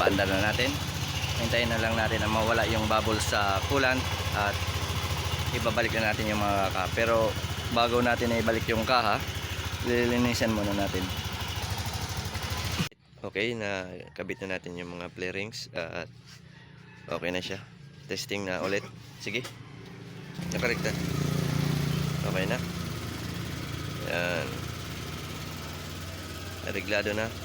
ipaandar na natin. Hintayin na lang natin na mawala yung bubble sa coolant at ibabalik na natin yung mga kaha. Pero bago natin na ibalik yung kaha, lilinisan muna natin. Okay, na kabit na natin yung mga play rings at okay na siya. Testing na ulit. Sige. Nakarekta. Okay na. Yan. Nareglado na.